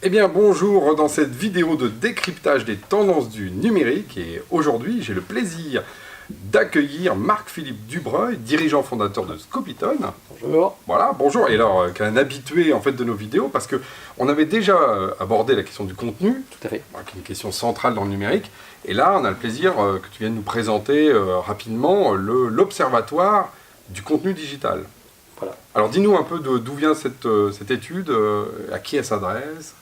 Eh bien bonjour dans cette vidéo de décryptage des tendances du numérique et aujourd'hui j'ai le plaisir d'accueillir Marc-Philippe Dubreuil, dirigeant fondateur de Scopitone. Bonjour. Voilà, bonjour, et alors qu'un habitué en fait de nos vidéos parce que on avait déjà abordé la question du contenu, Tout à fait. qui est une question centrale dans le numérique, et là on a le plaisir que tu viennes nous présenter rapidement l'observatoire du contenu digital. Voilà. Alors dis-nous un peu d'où vient cette étude, à qui elle s'adresse.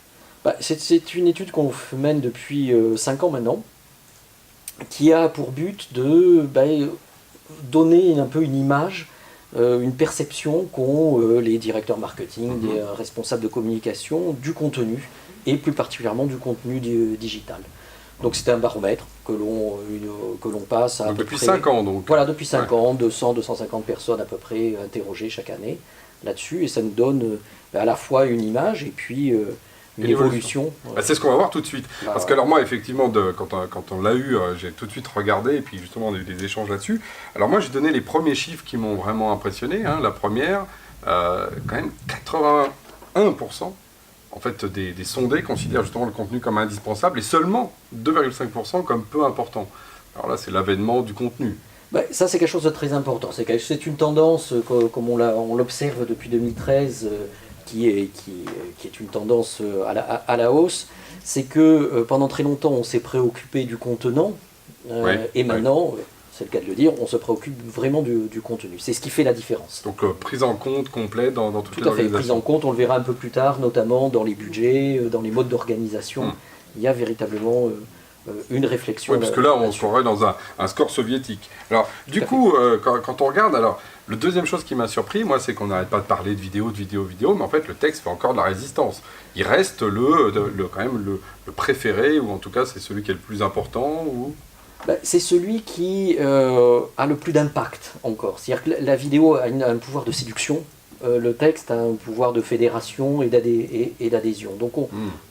C'est une étude qu'on mène depuis 5 ans maintenant, qui a pour but de donner un peu une image, une perception qu'ont les directeurs marketing, les responsables de communication du contenu, et plus particulièrement du contenu digital. Donc c'était un baromètre que l'on passe à Donc peu depuis près, 5 ans donc. Voilà, depuis 5 ans, 200-250 personnes à peu près interrogées chaque année là-dessus, et ça nous donne à la fois une image et puis une évolution. C'est ce qu'on va voir tout de suite. Parce que ouais. alors moi, effectivement, quand on l'a eu, j'ai tout de suite regardé, et puis justement, on a eu des échanges là-dessus. Alors moi, j'ai donné les premiers chiffres qui m'ont vraiment impressionné. La première, quand même 81% en fait, des sondés considèrent justement le contenu comme indispensable, et seulement 2,5% comme peu important. Alors là, c'est l'avènement du contenu. Ça, c'est quelque chose de très important. C'est une tendance, comme on l'observe depuis 2013, qui est une tendance à la hausse. C'est que pendant très longtemps, on s'est préoccupé du contenant, et maintenant, c'est le cas de le dire, on se préoccupe vraiment du contenu. C'est ce qui fait la différence. Donc prise en compte complète dans toutes les Tout à fait, organisations. prise en compte, on le verra un peu plus tard, notamment dans les budgets, dans les modes d'organisation. Il y a véritablement une réflexion. Oui, parce que là, on se croirait dans un score soviétique. Alors, du coup, quand on regarde, alors, la deuxième chose qui m'a surpris, moi, c'est qu'on n'arrête pas de parler de vidéo, mais en fait, le texte fait encore de la résistance. Il reste quand même le préféré, ou en tout cas, c'est celui qui est le plus important, ou... C'est celui qui a le plus d'impact encore. C'est-à-dire que la vidéo a un pouvoir de séduction, le texte a un pouvoir de fédération et d'adhésion.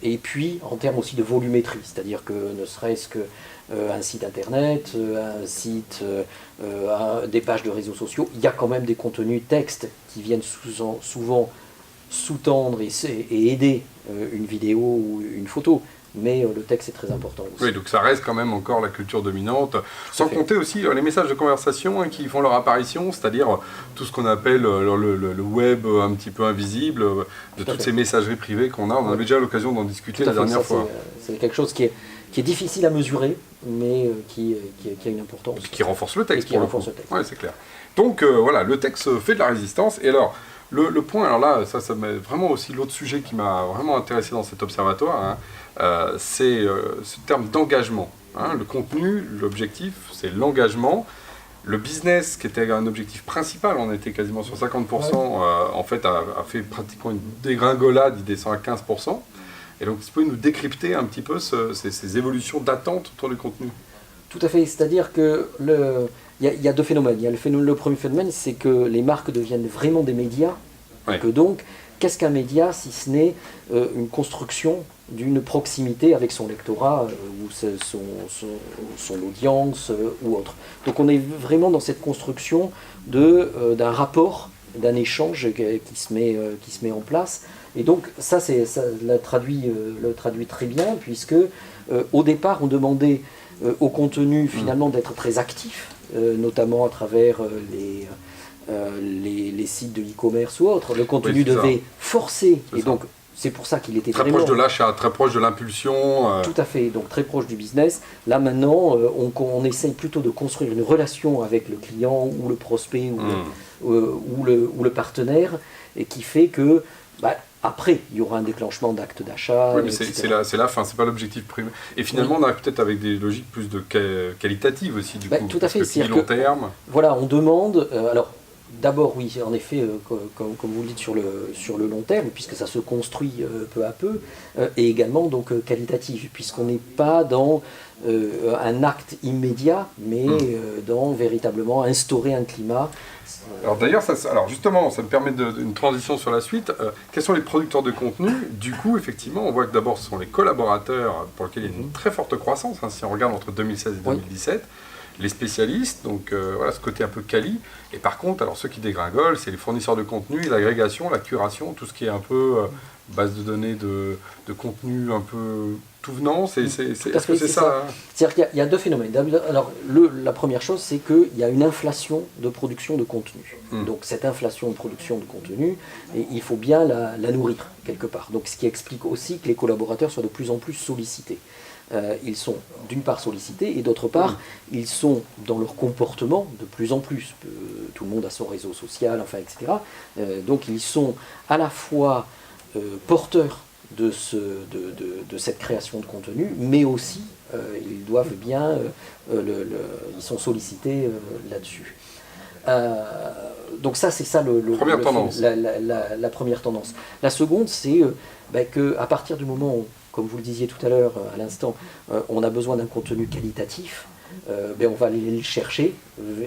Et puis, en termes aussi de volumétrie, c'est-à-dire que ne serait-ce qu'un site internet, un site, des pages de réseaux sociaux, il y a quand même des contenus textes qui viennent souvent sous-tendre et aider une vidéo ou une photo. Mais le texte est très important aussi. Oui, donc ça reste quand même encore la culture dominante, sans compter aussi les messages de conversation qui font leur apparition, c'est-à-dire tout ce qu'on appelle le web un petit peu invisible, de toutes ces messageries privées qu'on a. On avait déjà l'occasion d'en discuter la dernière fois. C'est quelque chose qui est difficile à mesurer, mais qui a une importance. Qui renforce le texte, pour le coup. Oui, c'est clair. Donc voilà, le texte fait de la résistance. Et alors, le point, alors là, ça met vraiment aussi l'autre sujet qui m'a vraiment intéressé dans cet observatoire, c'est ce terme d'engagement. Le contenu, l'objectif, c'est l'engagement. Le business, qui était un objectif principal, on était quasiment sur 50%, en fait, a fait pratiquement une dégringolade, il descend à 15%. Et donc, tu peux nous décrypter un petit peu ces évolutions d'attente autour du contenu? Tout à fait, c'est-à-dire que il y a deux phénomènes. Il y a le premier phénomène, c'est que les marques deviennent vraiment des médias. Et que donc, qu'est-ce qu'un média si ce n'est une construction d'une proximité avec son lectorat ou son audience ou autre. Donc on est vraiment dans cette construction d'un rapport, d'un échange qui se met en place. Et donc ça le traduit très bien, puisque au départ on demandait au contenu finalement d'être très actif, notamment à travers les sites de e-commerce ou autres. Le contenu devait forcer, et donc c'est pour ça qu'il était très proche de l'achat, très proche de l'impulsion. Tout à fait, donc très proche du business. Là maintenant, on essaye plutôt de construire une relation avec le client ou le prospect ou le partenaire, et qui fait que après, il y aura un déclenchement d'actes d'achat. Oui, mais c'est la fin, c'est pas l'objectif primaire. Et finalement, on a peut-être avec des logiques plus qualitatives aussi, du coup. Tout à fait, c'est long terme. Voilà, on demande. Alors, d'abord, oui, en effet, comme vous le dites, sur le long terme, puisque ça se construit peu à peu, et également donc qualitative, puisqu'on n'est pas dans un acte immédiat, mais dans véritablement instaurer un climat. Alors d'ailleurs, alors justement, ça me permet une transition sur la suite. Quels sont les producteurs de contenu? Du coup, effectivement, on voit que d'abord, ce sont les collaborateurs pour lesquels il y a une très forte croissance, si on regarde entre 2016 et 2017. Les spécialistes, donc voilà ce côté un peu quali. Et par contre, alors ceux qui dégringolent, c'est les fournisseurs de contenu, l'agrégation, la curation, tout ce qui est un peu base de données de contenu un peu tout venant, est-ce que c'est ça, ça hein? C'est-à-dire qu'il y a deux phénomènes. Alors, la première chose, c'est qu'il y a une inflation de production de contenu. Donc cette inflation de production de contenu, il faut bien la nourrir quelque part. Donc ce qui explique aussi que les collaborateurs soient de plus en plus sollicités. Ils sont d'une part sollicités et d'autre part, ils sont dans leur comportement de plus en plus. Tout le monde a son réseau social, enfin, etc. Donc ils sont à la fois porteurs de cette création de contenu, mais aussi ils doivent bien, ils sont sollicités là-dessus. Donc ça, c'est ça la première tendance. La seconde, c'est qu'à partir du moment où, comme vous le disiez tout à l'heure, à l'instant, on a besoin d'un contenu qualitatif, on va aller le chercher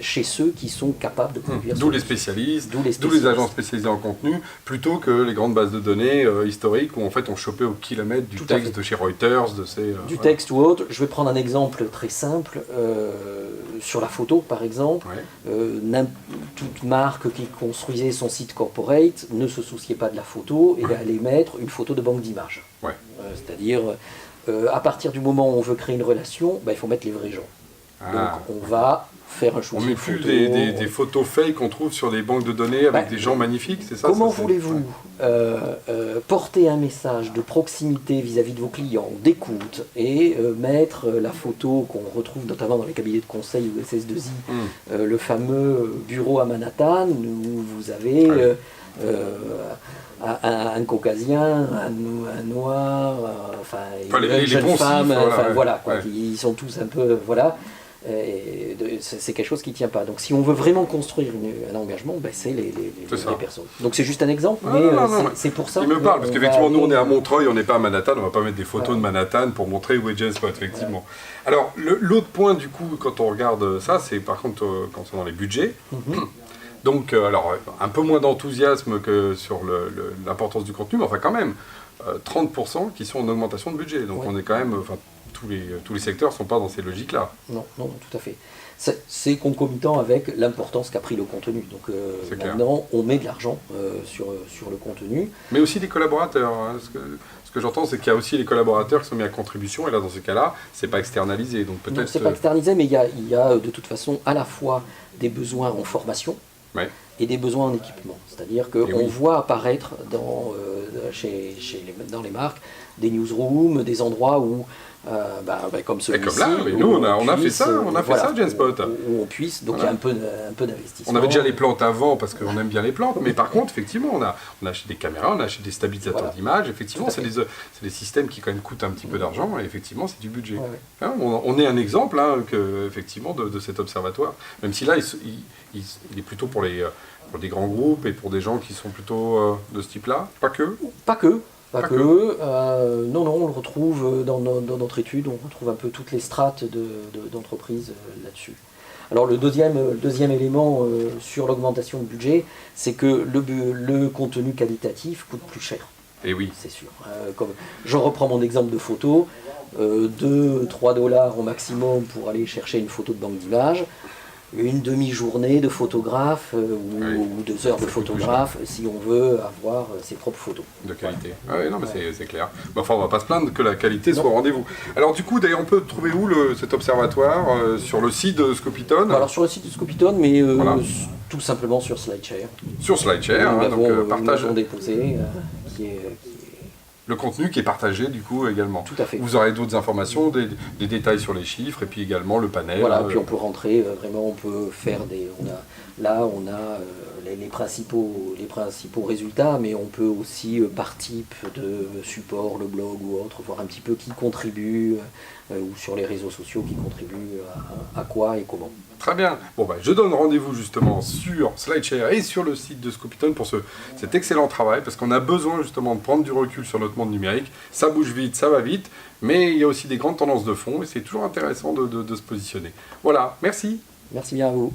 chez ceux qui sont capables de produire. D'où les spécialistes, d'où les agents spécialisés en contenu, plutôt que les grandes bases de données historiques où en fait on chopait au kilomètre du texte de chez Reuters, du texte ou autre. Je vais prendre un exemple très simple sur la photo, par exemple. Toute marque qui construisait son site corporate ne se souciait pas de la photo et allait mettre une photo de banque d'images. C'est-à-dire à partir du moment où on veut créer une relation, il faut mettre les vrais gens. Donc on va faire un shooting. On met plus des photos fake qu'on trouve sur des banques de données avec des gens magnifiques, c'est ça? Comment voulez-vous porter un message de proximité vis-à-vis de vos clients, d'écoute, et mettre la photo qu'on retrouve notamment dans les cabinets de conseil ou SS2I, le fameux bureau à Manhattan, où vous avez un caucasien, un noir, une jeune femme, ils sont tous un peu, c'est quelque chose qui ne tient pas. Donc si on veut vraiment construire un engagement, c'est les personnes. Donc c'est juste un exemple, c'est pour ça. Il me parle, parce qu'effectivement nous on est à Montreuil, on n'est pas à Manhattan, on ne va pas mettre des photos de Manhattan pour montrer où est Genspot, effectivement. Alors l'autre point du coup, quand on regarde ça, c'est par contre quand on est dans les budgets. Donc, alors, un peu moins d'enthousiasme que sur l'importance du contenu, mais enfin quand même, 30% qui sont en augmentation de budget. Donc on est quand même, tous les secteurs ne sont pas dans ces logiques-là. Non, tout à fait. C'est concomitant avec l'importance qu'a pris le contenu. Donc maintenant, on met de l'argent sur le contenu. Mais aussi des collaborateurs. Hein, ce que j'entends, c'est qu'il y a aussi les collaborateurs qui sont mis à contribution, et là, dans ce cas-là, c'est pas externalisé. Donc peut-être. C'est pas externalisé, mais il y a de toute façon à la fois des besoins en formation. Et des besoins en équipement. C'est-à-dire qu'on voit apparaître dans les marques des newsrooms, des endroits où, comme celui-ci... Comme là, nous on a fait ça, Genspot. Où on puisse, donc il y a un peu d'investissement. On avait déjà les plantes avant, parce qu'on aime bien les plantes, mais par contre, effectivement, on a acheté des caméras, on a acheté des stabilisateurs d'image, effectivement, c'est des systèmes qui quand même coûtent un petit peu d'argent, et effectivement, c'est du budget. On est un exemple, effectivement, de cet observatoire, même si là, il est plutôt pour des grands groupes et pour des gens qui sont plutôt de ce type-là. Pas que. Non, on le retrouve dans notre étude, on retrouve un peu toutes les strates d'entreprises là-dessus. Alors le deuxième élément sur l'augmentation de budget, c'est que le contenu qualitatif coûte plus cher. Et oui. C'est sûr. Je reprends mon exemple de photo, 2-3 $ au maximum pour aller chercher une photo de banque d'images. Une demi-journée de photographe ou 2 heures de photographe si on veut avoir ses propres photos. De qualité. Non mais c'est clair. Enfin on va pas se plaindre que la qualité soit au rendez-vous. Alors du coup d'ailleurs on peut trouver où cet observatoire sur le site de Scopiton? Alors sur le site de Scopiton, mais tout simplement sur SlideShare. Sur SlideShare, donc partage. Déposé qui est le contenu qui est partagé du coup également. Tout à fait. Vous aurez d'autres informations, des détails sur les chiffres et puis également le panel. Puis on peut rentrer, vraiment on peut faire on a les principaux résultats, mais on peut aussi par type de support, le blog ou autre, voir un petit peu qui contribue, ou sur les réseaux sociaux qui contribuent à quoi et comment. Très bien. Je donne rendez-vous justement sur SlideShare et sur le site de Scopiton pour cet excellent travail, parce qu'on a besoin justement de prendre du recul sur notre monde numérique. Ça bouge vite, ça va vite, mais il y a aussi des grandes tendances de fond et c'est toujours intéressant de se positionner. Voilà, merci. Merci bien à vous.